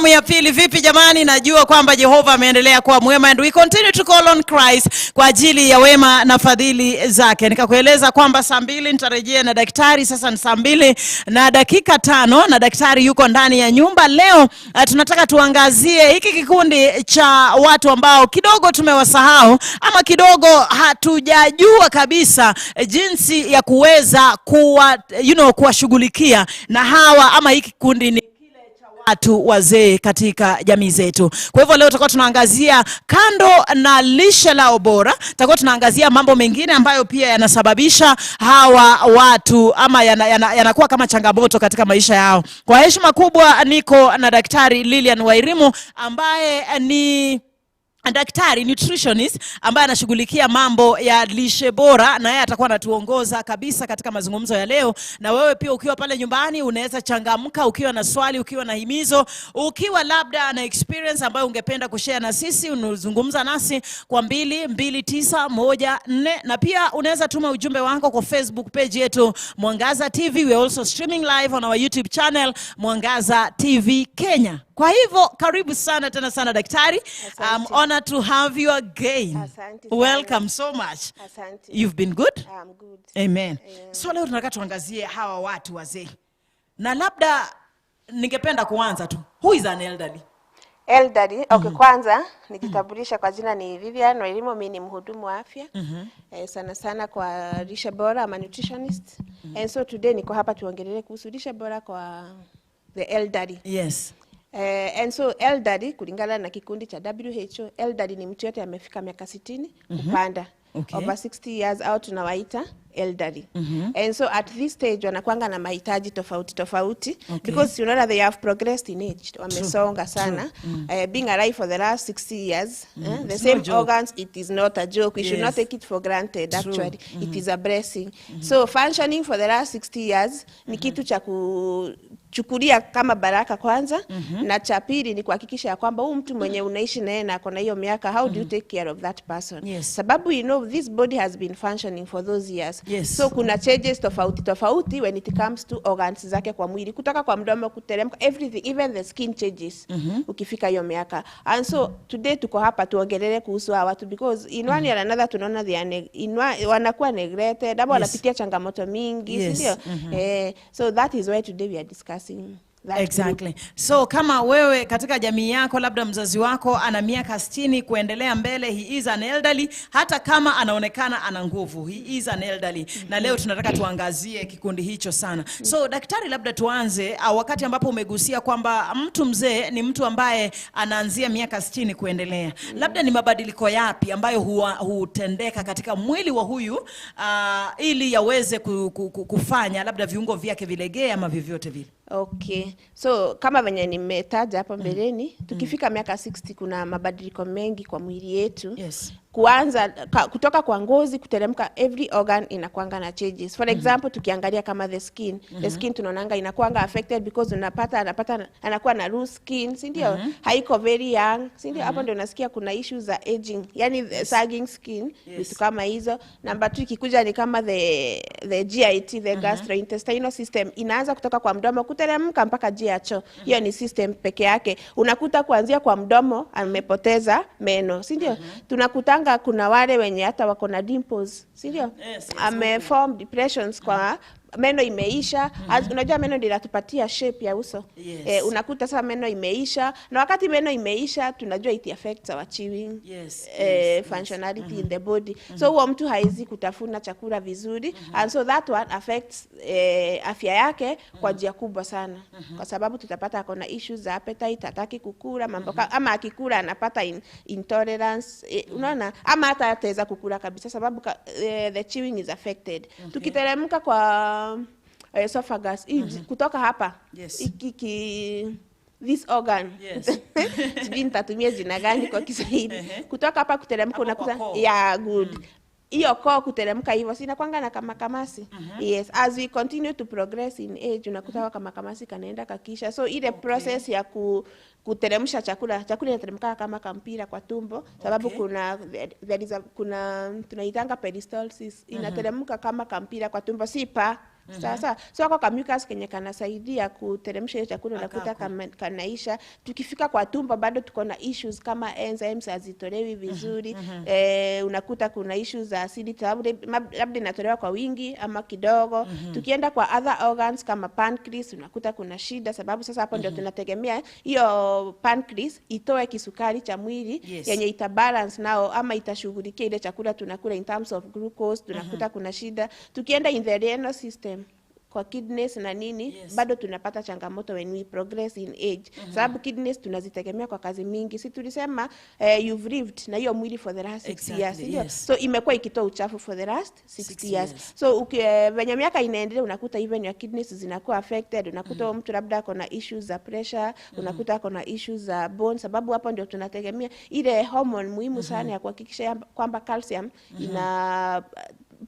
Ya pili vipi jamani, najua kwamba Jehova ameendelea kuwa mwema and we continue to call on Christ kwa ajili ya wema na fadhili zake. Nikakueleza kwamba saa 2 nitarejea na daktari. Sasa ni saa 2 na dakika 5 na daktari yuko ndani ya nyumba. Leo tunataka tuangazie hiki kikundi cha watu ambao kidogo tumewasahau ama kidogo hatujajua kabisa jinsi ya kuweza kuwashughulikia na hawa ama hiki kikundi ni watu wazee katika jamii zetu. Kwa hivyo leo tutakuwa tunaangazia kando na lishe lao bora, tutakuwa tunaangazia mambo mengine ambayo pia yanasababisha hawa watu ama yanakuwa kama changamoto katika maisha yao. Kwa heshima kubwa niko na Daktari Lilian Wairimu ambaye ni daktari nutritionist ambaye anashughulikia mambo ya lishe bora, na yeye atakuwa anatuongoza kabisa katika mazungumzo ya leo. Na wewe pia ukiwa pale nyumbani unaweza changamka, ukiwa na swali, ukiwa na himizo, ukiwa labda na experience ambayo ungependa kushare na sisi, unazungumza nasi kwa 22914, na pia unaweza tuma ujumbe wako kwa Facebook page yetu Mwangaza TV. We are also streaming live on our YouTube channel Mwangaza TV Kenya. Kwa hivyo karibu sana tena sana daktari. I'm honored to have you again. Asante. Welcome so much. Asante. You've been good? I'm good. Amen. So leo tunataka tuangazie hawa watu wazee. Na labda ningependa kuanza tu. Who is an elderly? Elderly, okay, kwanza nijitambulisha kwa jina ni Lilian Wairimu, mimi ni mhudumu wa afya. Sana sana kwa lishe bora ama nutritionist. And so today niko hapa tuongelee kuhusu lishe bora kwa the elderly. Yes. And so elderly kulingana na kikundi cha WHO, elderly ni mtu yote amefika miaka 60 kupanda. Okay. Over 60 years out tunawaita elderly. And so at this stage wanakuanga na mahitaji tofauti because you know that they have progressed in age. Wamesonga sana. Being alive for the last 60 years, the same organs, it is not a joke. We should not take it for granted. Actually, it is a blessing. So functioning for the last 60 years ni kitu cha chukulia kama baraka kwanza, na cha pili ni kuhakikisha ya kwamba huyu mtu mwenye unaishi naye na akona hiyo miaka, how do you take care of that person? Sababu you know this body has been functioning for those years. So kuna changes tofauti when it comes to organs zake kwa mwili, kutoka kwa mdomo kuteremka, everything, even the skin changes ukifika hiyo miaka. And so today tuko hapa tuongelee kuhusu hawa watu because in one way or another tunaona wanakuwa neglected, ama wanapitia changamoto mingi, ndio? So that is why today we are discussing that. Exactly. So kama wewe katika jamii yako labda mzazi wako ana miaka 60 kuendelea mbele, he is an elderly, hata kama anaonekana ana nguvu, he is an elderly. Na leo tunataka tuangazie kikundi hicho sana. So daktari, labda tuanze wakati ambapo umegusia kwamba mtu mzee ni mtu ambaye anaanzia miaka 60 kuendelea. Labda ni mabadiliko yapi ambayo hutendeka katika mwili wa huyu ili yaweze kufanya labda viungo vyake vilegee ama vyovyote vile? Okay. So kama venye nimetaja hapo mbeleni, tukifika miaka 60 kuna mabadiliko mengi kwa mwili yetu. Kuanza kutoka kwa ngozi kuteremka, every organ inakuanga na changes. For example, tukiangalia kama the skin, the skin tunaonanga inakuanga affected because anakuwa na loose skin, si ndio? Haiko very young, si ndio? Hapo ndio unasikia kuna issues za aging, yani sagging skin, vitu kama hizo. Number 2 ikikuja ni kama the GIT, the gastrointestinal system, inaanza kutoka kwa mdomo kuteremka mpaka njia ya choo. Hiyo ni system peke yake. Unakuta kuanzia kwa mdomo amepoteza meno, si ndio? Tunakutanga kuna wale wenye hata wako na dimples, si ndio? Ameform depressions kwa meno imeisha. Unajua meno ndio inatupatia shape ya uso. Unakuta sasa meno imeisha, na wakati meno imeisha tunajua it affects our chewing functionality in the body. So huo mtu haizi kutafuna chakula vizuri, and so that one affects afya yake kwa njia kubwa sana. Kwa sababu tutapata akona issues za appetite, hataki kukula mambo ama akikula anapata intolerance, unaona, ama hata hataweza kukula kabisa sababu the chewing is affected. Tukiteremka kwa esophagus, kutoka hapa this organ, sijui nitatumia jina gani kwa Kiswahili, kutoka hapa kuteremka unakuta good. Iyo koo kuteremka hivyo sina kwanga na kama kamasi. As we continue to progress in age unakuta kama kamasi kanaenda kakisha. So ile process ya kuteremsha chakula inateremka kama kampira kwa tumbo, sababu kuna tunaitanga peristalsis, inateremka kama kampira kwa tumbo, si pa Sasa so kwa mucus kenye kanasaidia kuteremsha hiyo chakula unakuta kanaisha. Tukifika kwa tumbo bado tuko na issues kama enzymes hazitolewi vizuri. Unakuta kuna issues za acidity, labda inatolewa kwa wingi ama kidogo. Tukienda kwa other organs kama pancreas unakuta kuna shida, sababu sasa hapo ndio tunategemea hiyo pancreas itoe kisukari cha mwili yenye itabalance nao ama itashughulikia ile chakula tunakula in terms of glucose. Tunakuta kuna shida. Tukienda in the renal system kwa kidneys na nini, bado tunapata changamoto when we progress in age. Sababu kidneys tunazitegemea kwa kazi mingi. Si tulisema you've lived na hiyo mwili for the last 6 years. So imekuwa ikitoa uchafu for the last 60 years. So venye miaka inaendelea unakuta even your kidneys zinakuwa affected. Unakuta mtu labda ako na issues za pressure, unakuta ako na issues za bone, sababu hapo ndio tunategemea ile hormone muhimu sana ya kuhakikisha kwamba calcium ina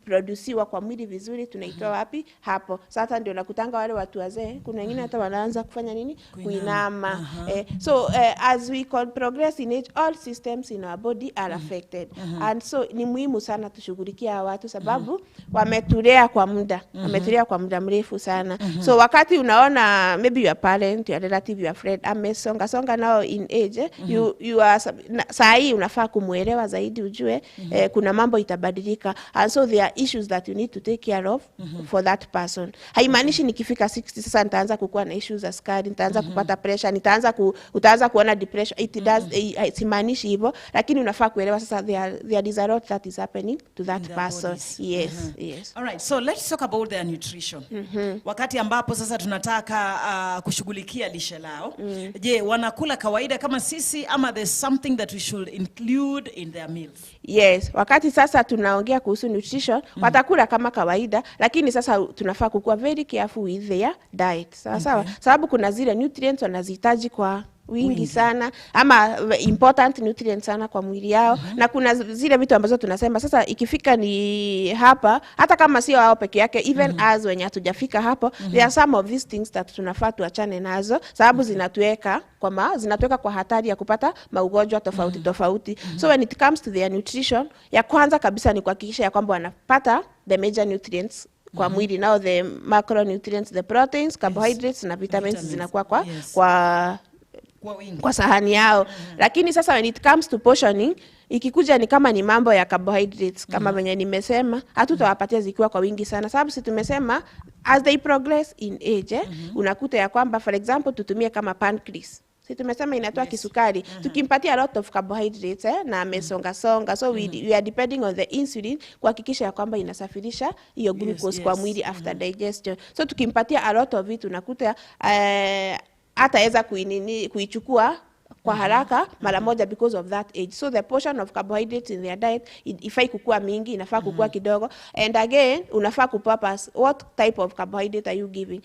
produciwa kwa mwili vizuri, tunaitoa wapi? Hapo. Sasa ndio nakutanga wale watu wazee, kuna wengine hata wanaanza kufanya nini? Kuinama. So as we progress in age, all systems in our body are affected. And so ni muhimu sana tushughulikia watu, sababu wametulea kwa muda. Wametulea kwa muda mrefu sana. So wakati unaona maybe your parent, your relative, your friend amesonga now in age, you are saa hii unafaa kumuelewa zaidi, ujue kuna mambo itabadilika. And so there are issues that you need to take care of for that person. Haimaanishi nikifika 60 sasa nitaanza kukua na issues za sukari, nitaanza kupata pressure, utaanza kuona depression. It does simaanishi hivyo, lakini unafaa kuelewa sasa there is a lot that is happening to that person. Yes. All right, so let's talk about their nutrition. Wakati ambapo sasa tunataka kushughulikia lishe lao. Je, wanakula kawaida kama sisi ama there's something that we should include in their meals? Yes, wakati sasa tunaongea kuhusu nutrition, watakula kama kawaida, lakini sasa tunafaa kukuwa very careful with their diet. Sawa? Sababu kuna zile nutrients wanazihitaji kwa wingi sana ama important nutrients sana kwa mwili yao, na kuna zile vitu ambazo tunasema sasa ikifika ni hapa, hata kama sio hao peke yake, even as wenye hatujafika hapo, there are some of these things that tunafaa tuachane nazo, sababu zinatuweka kwa hatari ya kupata maugonjwa tofauti. So when it comes to their nutrition, ya kwanza kabisa ni kuhakikisha ya kwamba wanapata the major nutrients kwa mwili. Now the macronutrients, the proteins, carbohydrates na vitamins zinakuwa kwa sahani yao. Lakini sasa when it comes to portioning, ikikuja ni kama ni mambo ya carbohydrates, kama venye nimesema, hatutawapatia zikiwa kwa wingi sana, sababu si tumesema as they progress in age, unakuta ya kwamba for example tutumie kama pancreas. Si tumesema inatoa kisukari. Tukimpatia a lot of carbohydrates na amesonga, so we are depending on the insulin kuhakikisha ya kwamba inasafirisha hiyo glucose kwa mwili after digestion. So tukimpatia a lot of it, unakuta hataweza kuichukua kwa haraka mara moja because of that age. So the portion of carbohydrates in their diet ifai kukua mingi, inafaa kukua kidogo. And again, unafaa kupurpose what type of carbohydrate are you giving.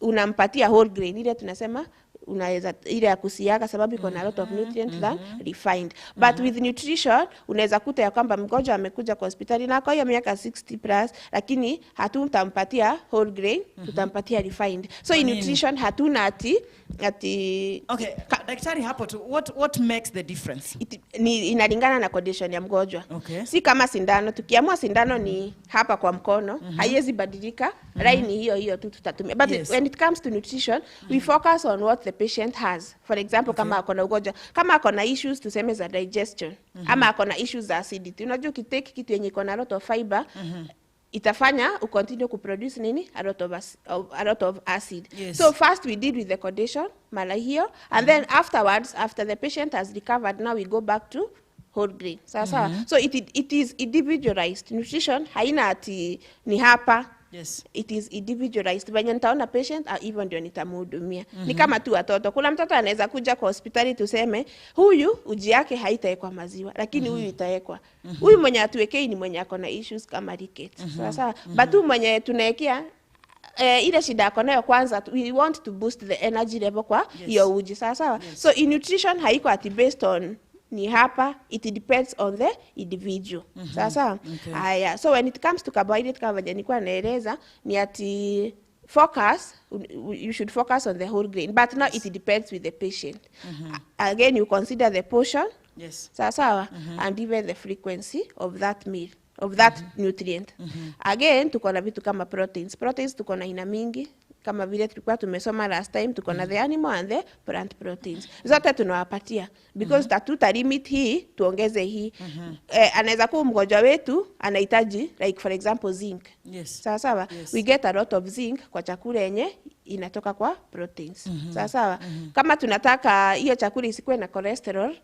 Unampatia whole grain, ile tunasema unaweza ile ya kusiaga, sababu iko na a lot of nutrients than refined. But with nutrition unaweza kuta ya kwamba mgonjwa amekuja kwa hospitali na kwa hiyo miaka 60 plus, lakini hatutampatia whole grain, tutampatia refined. So in nutrition hatuna ati okay, daktari hapo tu, what makes the difference? Inalingana na condition ya mgonjwa. Si kama sindano, tukiamua sindano ni hapa kwa mkono, haiwezi badilika, line hiyo tu tutatumia. But when it comes to nutrition, we focus on what the patient has. For example, kama akona ugonjwa, kama akona issues tuseme za digestion, ama akona issues za acidity. Unajua ukitake kitu yenye iko na a lot of fiber, itafanya ucontinue kuproduce nini? A lot of acid. So first we deal with the condition, mala hiyo, and then afterwards, after the patient has recovered, now we go back to whole grain. Sawa. So it is individualized. Nutrition haina ati ni hapa. It is individualized. When nitaona patient, even ndio nitamhudumia. Ni kama tu watoto. Kuna mtoto anaweza kuja kwa hospitali tuseme, huyu uji yake haitaekwa maziwa, lakini huyu itaekwa. Huyu mwenye atuwekei ni mwenye ako na issues kama rickets. Sawa. But huyu mwenye tunaekea ile shida yako nayo kwanza, we want to boost the energy level kwa hiyo uji. Sawa. So in nutrition haiko ati based on ni hapa, it depends on the individual. Sasa haya, so when it comes to carbohydrate, kama nilikuwa naeleza, ni ati focus, you should focus on the whole grain, but now it depends with the patient. Again, you consider the portion, sawa, and even the frequency of that meal. of that nutrient. Again, tuko na vitu kama proteins. Proteins tuko na aina mingi. Kama vile tulikuwa tumesoma last time, tuko na the animal and the plant proteins. Zote tunawapatia because tatuta limit hii tuongeze hii. Anaweza kuwa mgonjwa wetu anahitaji like for example zinc. Sawa. We get a lot of zinc kwa chakula yenye inatoka kwa proteins. Sawa. Kama tunataka hiyo chakula isikuwe na cholesterol,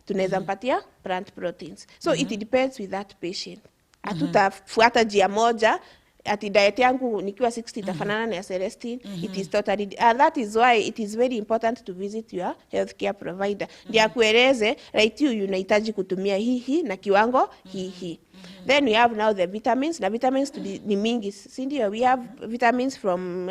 tunaweza mpatia plant proteins. So it depends with that patient. Hatutafuata njia moja ati diet yangu nikiwa 60 tafanana na ya Celestine. It is totally that is why it is very important to visit your healthcare provider. Ndio akueleze right you unahitaji kutumia hii na kiwango hii. Then we have now the vitamins. Na vitamins ni mingi, si ndio? We have vitamins from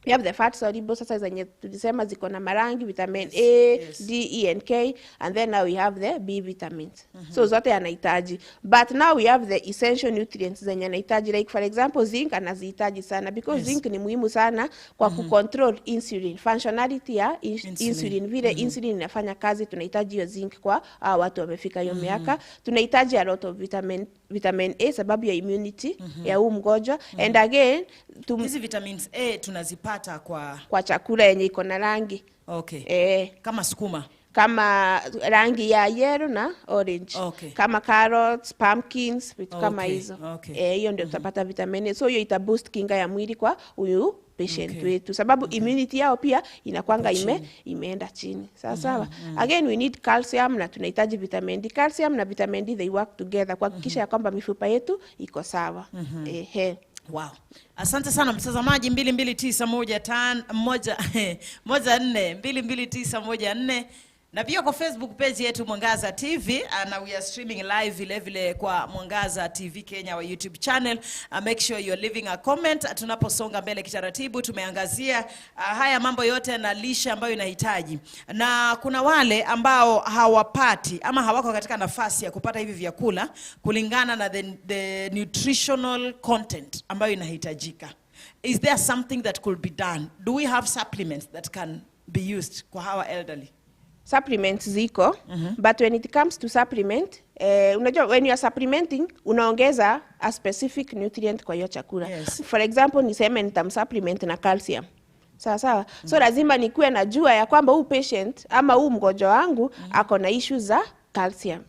we have the fat soluble, sasa zenye tulisema ziko na marangi, vitamin A, D, E and K, and then now we have the B vitamins. So zote anahitaji. But now we have the essential nutrients zenye anahitaji, like for example zinc anazihitaji sana because zinc ni muhimu sana kwa kucontrol insulin, functionality ya insulin, vile insulin inafanya kazi, tunahitaji hiyo zinc kwa watu wamefika hiyo miaka. Tunahitaji a lot of vitamin A sababu ya immunity ya huu mgonjwa. And again, hizi vitamins A tunazipata kwa chakula yenye iko na rangi. Kama sukuma. Kama rangi ya yellow na orange. Kama carrots, pumpkins, vitu kama hizo. Hiyo ndio tutapata vitamin A. So hiyo ita boost kinga ya mwili kwa huyu patient wetu. Sababu immunity yao pia inakwanga imeenda chini. Sawa. Again, we need calcium na tunahitaji vitamin D. Calcium na vitamin D, they work together kuhakikisha ya kwamba mifupa yetu iko sawa. Wow. Asante sana mtazamaji. 229114 na pia kwa Facebook page yetu Mwangaza TV, na we are streaming live vile kwa Mwangaza TV Kenya wa YouTube channel. Make sure you're leaving a comment. Tunaposonga mbele kitaratibu, tumeangazia haya mambo yote na lishe ambayo inahitaji. Na kuna wale ambao hawapati ama hawako katika nafasi ya kupata hivi vyakula kulingana na the nutritional content ambayo inahitajika. Is there something that could be done? Do we have supplements that can be used kwa hawa elderly? Supplements ziko, but when it comes to supplement, unajua when you are supplementing, unaongeza a specific nutrient kwa hiyo chakula. For example, niseme nitamsupplement na calcium. Sawa. So lazima nikuwe najua ya kwamba huu patient ama huu mgonjwa wangu ako na issues za calcium.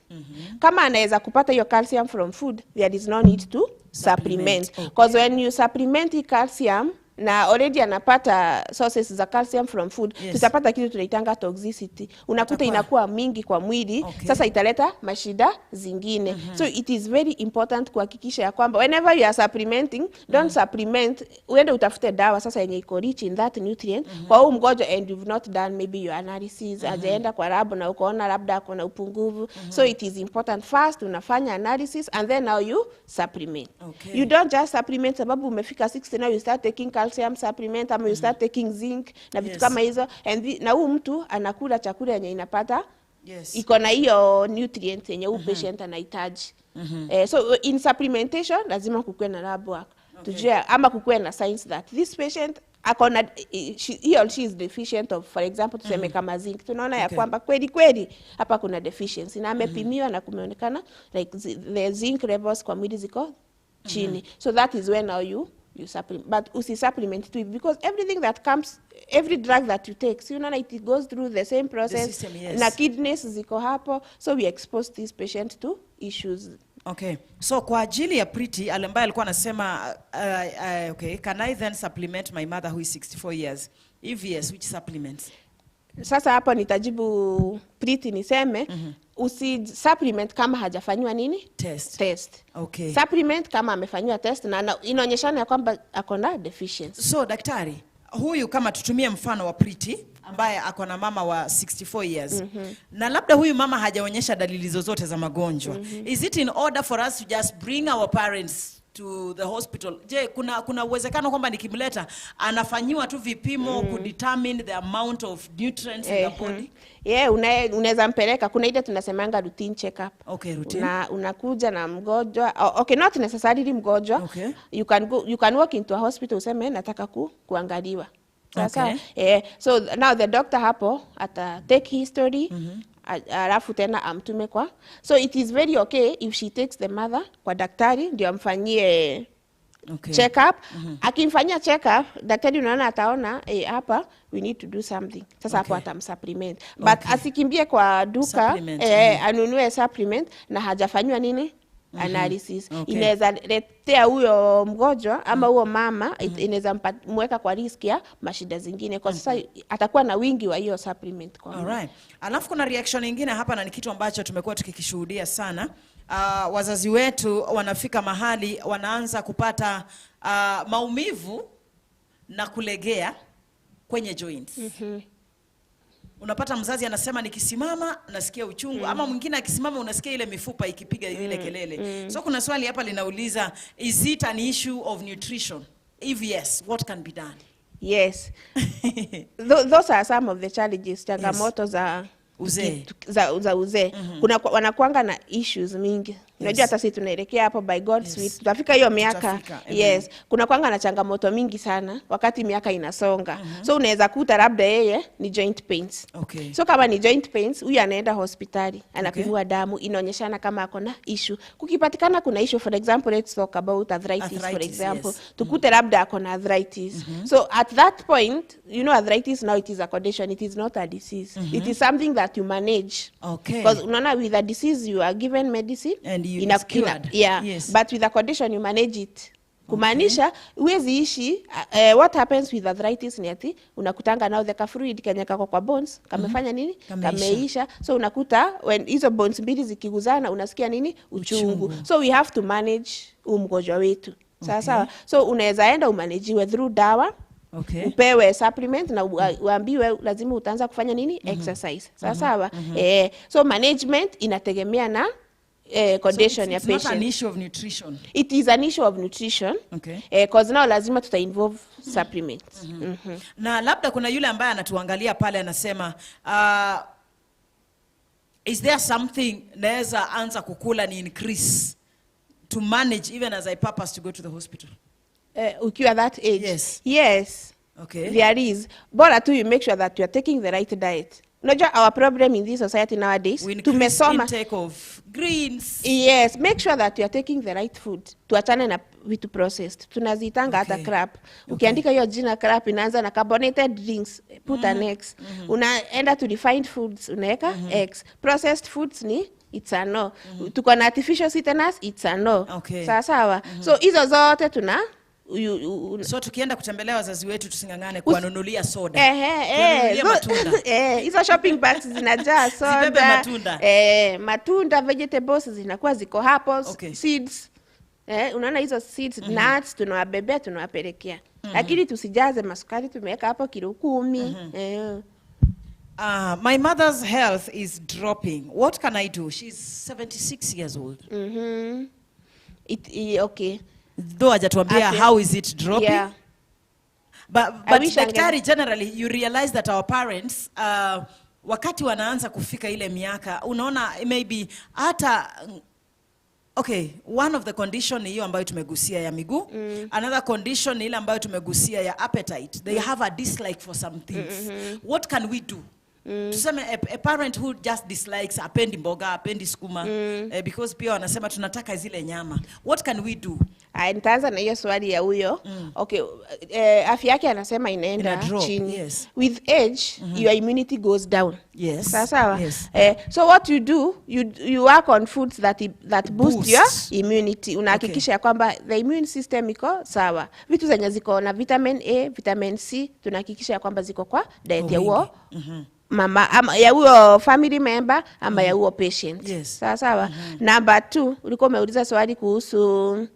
Kama anaweza kupata hiyo calcium from food, there is no need to supplement. Because when you supplement calcium na already anapata sources za calcium from food, tutapata kitu tunaitanga toxicity. Unakuta inakuwa mingi kwa mwili, sasa italeta mashida zingine. So it is very important kuhakikisha ya kwamba whenever you are supplementing, don't supplement uende utafute dawa sasa yenye iko rich in that nutrient kwa huu mgonjwa and you've not done maybe your analysis, ajaenda kwa lab na ukaona labda ako na upungufu. So it is important first unafanya analysis and then now you supplement. You don't just supplement sababu umefika 60 now you start taking calcium supplement ama you start taking zinc na vitu kama hizo, and na huu mtu anakula chakula yenye inapata iko na hiyo nutrient yenye huu patient anahitaji. So in supplementation lazima kukuwe na lab work tujue ama kukuwe na science that this patient akona he or she is deficient of, for example tuseme kama zinc, tunaona ya kwamba kweli hapa kuna deficiency na amepimiwa na kumeonekana like the zinc levels kwa mwili ziko chini. So that is when now you supplement, but usi supplement too, because everything that comes, every drug that you take, so you know it goes through the same process. The system, na kidneys ziko hapo, so we expose this patient to issues. So kwa ajili ya Pretty ambaye alikuwa anasema can I then supplement my mother who is 64 years? If yes, which supplements? Sasa hapo nitajibu Pretty niseme usi supplement kama hajafanywa nini? Test. Supplement kama amefanywa test na inaonyeshana ya kwamba akona deficiency. So daktari, huyu kama tutumie mfano wa Pretty ambaye akona mama wa 64 years. Na labda huyu mama hajaonyesha dalili zozote za magonjwa. Is it in order for us to just bring our parents to the hospital? Je, kuna uwezekano kwamba nikimleta anafanyiwa tu vipimo kudetermine the amount of nutrients in the body? Unaweza mpeleka, kuna ile tunasemanga routine check up. Routine. Unakuja na mgonjwa, not necessarily mgonjwa. You can walk into a hospital useme nataka kuangaliwa. So now the doctor hapo ata take history, alafu tena amtume kwa. So it is very okay if she takes the mother kwa daktari ndio amfanyie check up. Akimfanyia check up, daktari unaona ataona hapa we need to do something. Sasa hapo atamsupplement. But asikimbie kwa duka anunue supplement na hajafanywa nini? Analysis. Inaweza letea huyo mgonjwa ama huyo mama inaweza mweka kwa risk ya mashida zingine kwa sasa atakuwa na wingi wa hiyo supplement kwa. Alright. Alafu kuna reaction nyingine hapa na ni kitu ambacho tumekuwa tukikishuhudia sana. Wazazi wetu wanafika mahali wanaanza kupata maumivu na kulegea kwenye joints. Unapata mzazi anasema nikisimama nasikia uchungu ama mwingine akisimama unasikia ile mifupa ikipiga ile kelele. So kuna swali hapa linauliza, is it an issue of nutrition? If yes, what can be done? Yes. Those are some of the challenges, changamoto za uzee. Za uzee. Kuna wanakuanga na issues mingi. Unajua hata sisi tunaelekea hapo by God's will. Tutafika hiyo miaka. Yes. Kuna kuanga na changamoto mingi sana wakati miaka inasonga. So unaweza kuta labda yeye ni joint pains. So kama ni joint pains, huyu anaenda hospitali, anapimwa damu, inaonyeshana kama ako na issue. Kukipatikana kuna issue, for example, let's talk about arthritis for example. Tukute labda ako na arthritis. So at that point, you know arthritis now it is a condition, it is not a disease. It is something that you manage. Because unaona with a disease you are given medicine and cured. Yes. But with a condition you manage it. Kumaanisha huwezi ishi what happens with arthritis ni ati unakutanga now the fluid kenye kako kwa bones kamefanya nini? Kameisha. So unakuta when hizo bones mbili zikiguzana unasikia nini? Uchungu. So we have to manage mgonjwa wetu. Sawa. So unaweza enda umanajiwe through dawa. Upewe supplement na uambiwe lazima utaanza kufanya nini? Exercise. Sawa. So management inategemea na condition ya patient. It's not an issue of nutrition. It is an issue of nutrition. Because now lazima tuta involve supplements. Na labda kuna yule ambaye anatuangalia pale anasema is there something naweza anza kukula ni increase to manage even as I purpose to go to the hospital? Ukiwa that age? Yes. Okay. There is. Bora tu you make sure that you are taking the right diet. Unajua our problem in this society nowadays, tumesoma intake of greens. Yes, make sure that you are taking the right food. Tuachane na vitu processed. Tunazitanga hata crap. Ukiandika hiyo jina crap inaanza na carbonated drinks, put an X. Unaenda to refined foods, unaweka X. Processed foods ni it's a no. Tuko na artificial sweeteners, it's a no. Sawa. So hizo zote tuna so tukienda kutembelea wazazi wetu tusingangane kuwanunulia soda. Kuwanunulia matunda. Hizo shopping bags zinajaa soda. Zibebe matunda. Matunda, vegetables zinakuwa ziko hapo, seeds. Unaona hizo seeds, nuts tunawabebea tunawapelekea. Lakini tusijaze masukari tumeweka hapo kilo 10. My mother's health is dropping. What can I do? She's 76 years old. Okay. Though hajatuambia how is it dropping? But daktari, generally you realize that our parents wakati wanaanza kufika ile miaka unaona maybe hata one of the condition hiyo ambayo tumegusia ya miguu. Another condition ile ambayo tumegusia ya appetite. They have a dislike for some things. What can we do? Tuseme a parent who just dislikes apendi mboga, apendi sukuma, because pia wanasema tunataka zile nyama. What can we do? Nitaanza na hiyo swali ya huyo. Afya yake anasema inaenda chini. With age, your immunity goes down. Sawa. So what you do, you work on foods that boost your immunity. Unahakikisha kwamba the immune system iko sawa. Vitu zenye ziko na vitamin A, vitamin C, tunahakikisha kwamba ziko kwa diet ya huo mama ama ya huyo family member ama ya huo patient. Sawa. Number 2, ulikuwa umeuliza swali kuhusu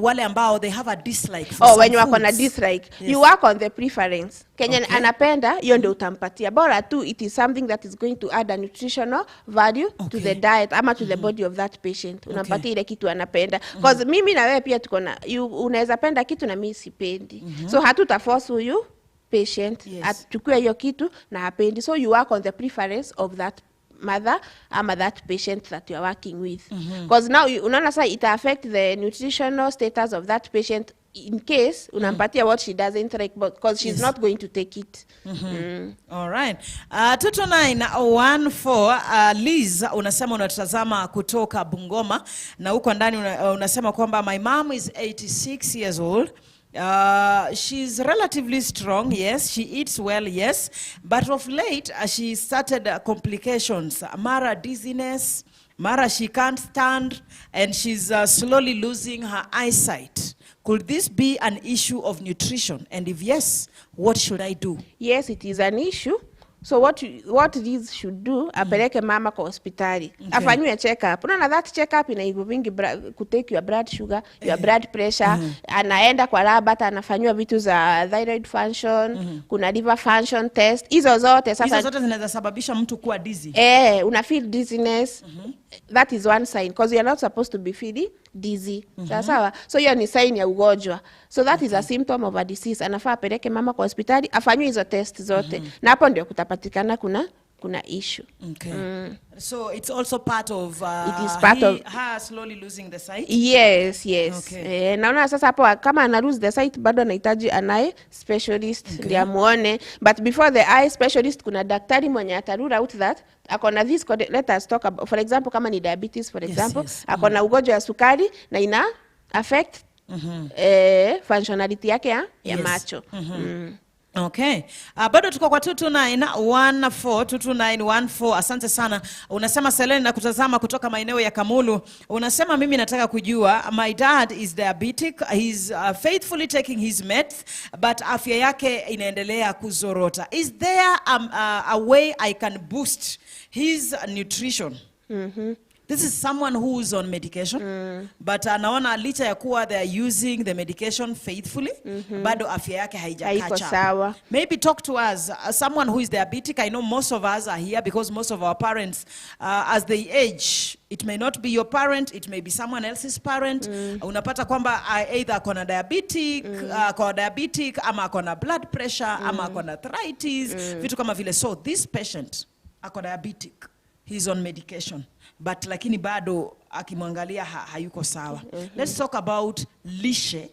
wale ambao they have a dislike for when you wako na dislike, you work on the preference. Kenya anapenda hiyo ndio utampatia. Bora tu it is something that is going to add a nutritional value to the diet ama to the body of that patient. Unampatia ile kitu anapenda. Because mimi na wewe pia tuko na unaweza penda kitu na mimi sipendi. So hatuta force huyu patient achukue hiyo kitu na hapendi. So you work on the preference of that mother ama that patient that you are working with. Because now unaona sasa it affect the nutritional status of that patient in case unampatia what she doesn't like because she's not going to take it. All right. 22914 Liz unasema unatazama kutoka Bungoma na huko ndani unasema kwamba my mom is 86 years old. She's relatively strong, yes. She eats well, yes. But of late, she started complications. Mara dizziness, Mara she can't stand, and she's slowly losing her eyesight. Could this be an issue of nutrition? And if yes, what should I do? Yes, it is an issue. So what Liz should do, apeleke mama kwa hospitali. Afanywe check up. Unaona that check up ina involving kutake your blood sugar, your blood pressure. Anaenda kwa lab hata anafanywa vitu za thyroid function, kuna liver function test. Hizo zote zinaweza sababisha mtu kuwa dizzy. Una feel dizziness. That is one sign because you are not supposed to be feeling dizzy. Sawa. So hiyo ni sign ya ugonjwa. So that is a symptom of a disease. Anafaa apeleke mama kwa hospitali, afanywe hizo test zote. Na hapo ndio kutapatikana kuna issue. Okay. So it's also part of it is part of her slowly losing the sight. Yes. Okay. Naona sasa hapo kama ana lose the sight bado anahitaji an eye specialist ndio muone, but before the eye specialist kuna daktari mwenye atarule out that akona this let us talk about, for example kama ni diabetes for example, akona ugonjwa ya sukari na ina affect functionality yake ya macho. Okay. Bado tuko kwa 22914 asante sana. Unasema Selene na kutazama kutoka maeneo ya Kamulu. Unasema mimi nataka kujua, my dad is diabetic, he's faithfully taking his meds but afya yake inaendelea kuzorota. Is there a way I can boost his nutrition? This is someone who's on medication, but anaona licha ya kuwa they are using the medication faithfully, bado afya yake haijakata. Maybe talk to us, someone who is diabetic. I know most of us are here because most of our parents, as they age, it may not be your parent, it may be someone else's parent. Unapata kwamba either akona diabetic, ama akona blood pressure, ama akona arthritis, vitu kama vile. So this patient, ako diabetic, he's on medication. But lakini bado akimwangalia hayuko sawa. Let's talk about lishe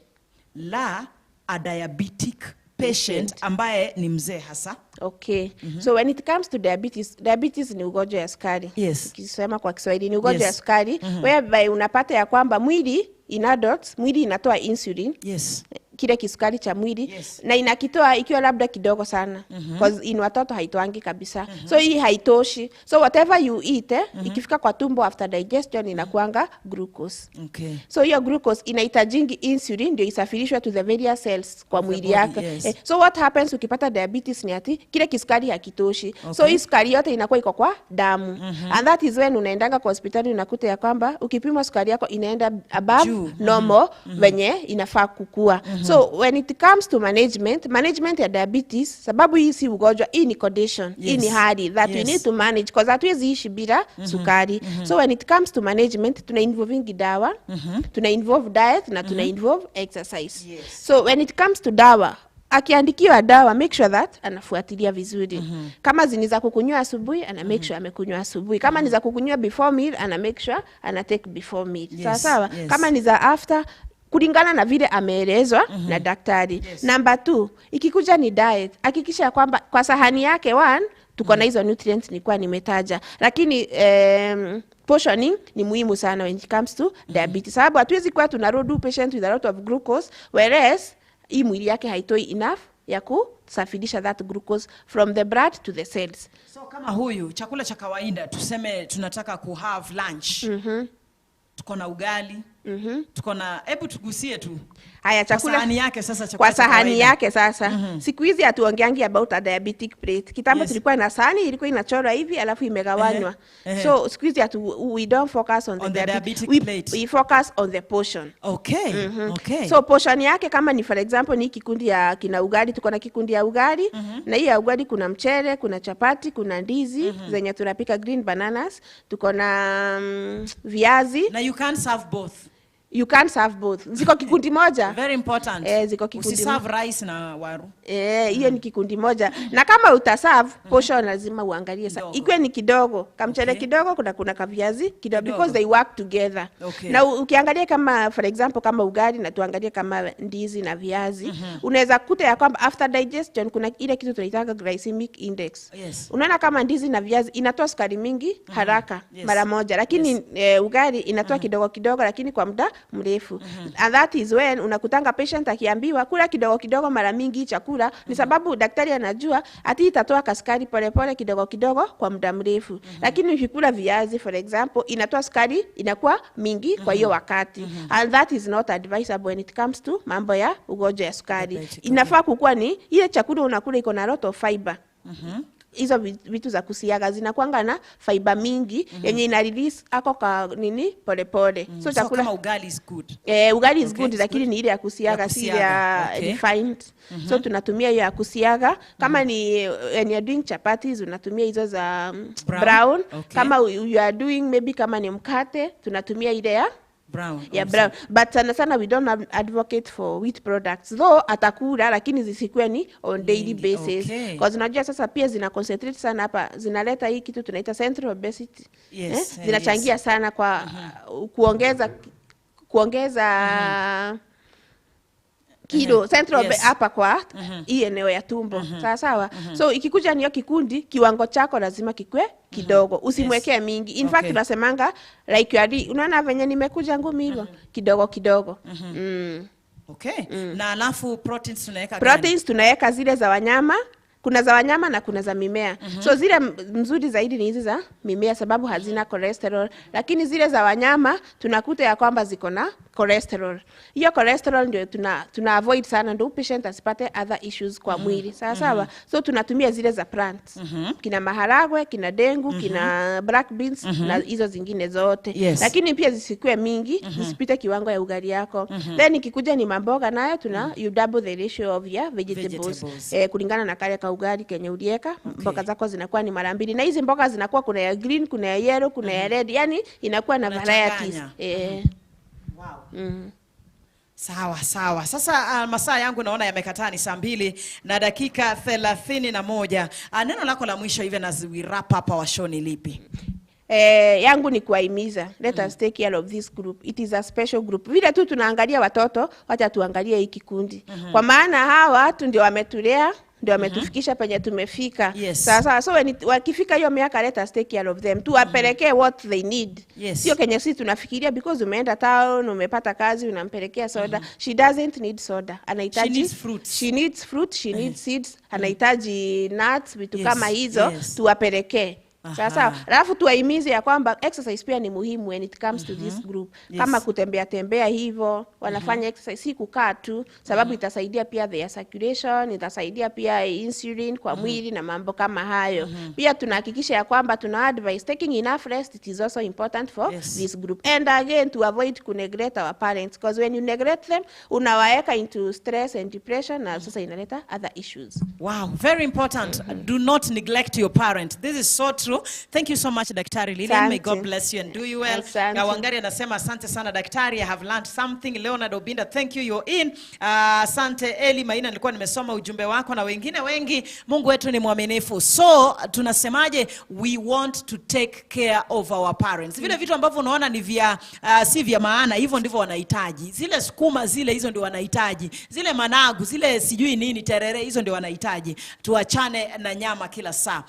la a diabetic patient ambaye ni mzee hasa. Okay. So when it comes to diabetes ni ugonjwa ya sukari. Yes. Ukisema kwa Kiswahili ni ugonjwa ya sukari, whereby unapata ya kwamba mwili in adults, mwili inatoa insulin. Yes. Kile kisukari cha mwili na inakitoa ikiwa labda kidogo sana because in watoto haitoangi kabisa. So hii haitoshi. So whatever you eat ikifika kwa tumbo after digestion inakuanga glucose. Okay. So hiyo glucose inahitajingi insulin ndio isafirishwe to the various cells kwa mwili yako. So what happens ukipata diabetes ni ati kile kisukari hakitoshi. So hii sukari yote inakuwa iko kwa damu. And that is when unaendanga kwa hospitali unakuta ya kwamba ukipima sukari yako inaenda above normal venye inafaa kukua. So when it comes to management ya diabetes, sababu hii si ugonjwa, hii ni condition, hii ni hali that we need to manage because hatuwezi ishi bila sukari. So when it comes to management, tuna involve dawa, tuna involve diet na tuna involve exercise. So when it comes to dawa, akiandikiwa dawa, make sure that anafuatilia vizuri. Kama ziniza kukunywa asubuhi, ana make sure amekunywa asubuhi. Kama niza kukunywa before meal, ana make sure ana take before meal. Sawa? Kama niza after, kulingana na vile ameelezwa na daktari. Number 2, ikikuja ni diet, hakikisha kwamba kwa sahani yake 1 tuko na hizo nutrients nilikuwa nimetaja. Lakini portioning ni muhimu sana when it comes to diabetes. Sababu hatuwezi kuwa tunarodu patient with a lot of glucose whereas hii mwili yake haitoi enough ya kusafirisha that glucose from the blood to the cells. So kama huyu chakula cha kawaida tuseme tunataka ku have lunch. Tuko na ugali. Tuko na hebu tugusie tu. Haya chakula kwa sahani yake sasa chakula. Kwa sahani yake sasa. Siku hizi hatuongeangi about a diabetic plate. Kitambo tulikuwa na sahani ilikuwa inachorwa hivi alafu imegawanywa. So siku hizi we don't focus on the diabetic plate. We focus on the portion. Okay. Okay. So portion yake kama ni for example ni kikundi ya kina ugali, tuko na kikundi ya ugali na hii ya ugali kuna mchele, kuna chapati, kuna ndizi zenye tunapika green bananas, tuko na viazi. Na you can't serve both. you can't serve both. Ziko kikundi moja. Very important. Ziko kikundi. Usiserve rice na waru. Hiyo ni kikundi moja. Na kama utaserve, portion lazima uangalie sana. Ikiwa ni kidogo, kamchele kidogo, kuna kaviazi kidogo, because they work together. Na ukiangalia kama for example kama ugali na tuangalie kama ndizi na viazi, unaweza kuta ya kwamba after digestion kuna ile kitu tunaita glycemic index. Unaona kama ndizi na viazi inatoa sukari mingi haraka mara moja, lakini ugali inatoa kidogo kidogo lakini kwa muda mrefu. And that is when unakutanga patient akiambiwa kula kidogo kidogo mara mingi chakula, ni sababu daktari anajua ati itatoa kasukari pole pole kidogo kidogo kwa muda mrefu. Lakini ukikula viazi for example inatoa sukari inakuwa mingi kwa hiyo wakati. And that is not advisable when it comes to mambo ya ugonjwa ya sukari. Inafaa kukua ni ile chakula unakula iko na lot of fiber. Hizo vitu za kusiaga zinakuanga na fiber mingi yenye ina release ako ka nini pole pole. So chakula kama ugali is good. Ugali is good, lakini ni ile ya kusiaga si ya refined. So tunatumia hiyo ya kusiaga. Kama ni when you are doing chapatis unatumia hizo za brown. Kama you are doing maybe kama ni mkate tunatumia ile ya brown. Brown. But sana we don't advocate for wheat products. Though atakula lakini zisikue ni on daily basis. Because unajua sasa pia zina concentrate sana hapa, zinaleta hii kitu tunaita central obesity. Zinachangia sana kwa kuongeza kilo central hapa kwa hii eneo ya tumbo. Sawa. So ikikuja niyo kikundi, kiwango chako lazima kikue kidogo. Usimwekee mingi. In fact tunasemanga like you are unaona venye nimekuja ngumi hivyo kidogo kidogo. Na alafu proteins tunaweka gani? Proteins tunaweka zile za wanyama. Kuna za wanyama na kuna za mimea. So zile mzuri zaidi ni hizi za mimea sababu hazina cholesterol. Lakini zile za wanyama tunakuta ya kwamba ziko na cholesterol. Hiyo cholesterol ndio tuna avoid sana, ndio patient asipate other issues kwa mwili. Sawa. So tunatumia zile za plants. Kina maharagwe, kina dengu, kina black beans na hizo zingine zote. Lakini pia zisikue mingi, zisipite kiwango ya ugali yako. Then ikikuja ni mamboga nayo you double the ratio of your vegetables. Kulingana na kale ka ugali kenye ulieka, mboga zako zinakuwa ni mara mbili. Na hizi mboga zinakuwa kuna ya green, kuna ya yellow, kuna ya red. Yani inakuwa na varieties. Sawa. Sasa masaa yangu naona yamekataa, ni saa 2 na dakika 31. Neno lako la mwisho hivi as we wrap up our show ni lipi? Yangu ni kuhimiza, let us take care of this group. It is a special group. Vile tu tunaangalia watoto, wacha tuangalie hii kikundi. Kwa maana hawa watu ndio wametulea, ndio wametufikisha penye tumefika. Sasa so wakifika hiyo miaka, let us take care of them. Tuwapelekee what they need. Sio kenye sisi tunafikiria because umeenda town, umepata kazi, unampelekea soda. She doesn't need soda. Anahitaji she needs fruit, she needs seeds, anahitaji nuts, vitu kama hizo, tuwapelekee. Sasa alafu tuwahimize ya kwamba exercise pia ni muhimu when it comes to this group. Kama kutembea hivyo, wanafanya exercise, si kukaa tu, sababu itasaidia pia their circulation, itasaidia pia insulin kwa mwili na mambo kama hayo. Pia tunahakikisha ya kwamba tuna advise taking enough rest. It is also important for this group. And again, to avoid to neglect our parents, because when you neglect them, unawaeka into stress and depression, na sasa inaleta other issues. Wow, very important. Do not neglect your parent. This is so true. Thank you so much, Daktari Lilian. May God bless you and do you well. Na Wangari anasema asante sana daktari, I have learned something. Leonard Obinda, thank you, you're in. Asante Eli Maina, nilikuwa nimesoma ujumbe wako na wengine wengi. Mungu wetu ni mwaminifu. So tunasemaje, we want to take care of our parents. Vile vitu ambavyo unaona ni vya si vya maana, hivyo ndivyo wanahitaji. Zile sukuma zile, hizo ndio wanahitaji. Zile managu, zile sijui nini terere, hizo ndio wanahitaji. Tuachane na nyama kila saa.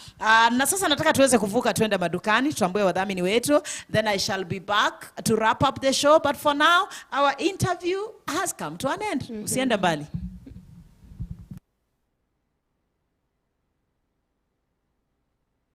Na sasa nataka tuweze kuvuka tuende madukani, tuambie wadhamini wetu. Then I shall be back to wrap up the show. But for now, our interview has come to an end. Usiende mbali.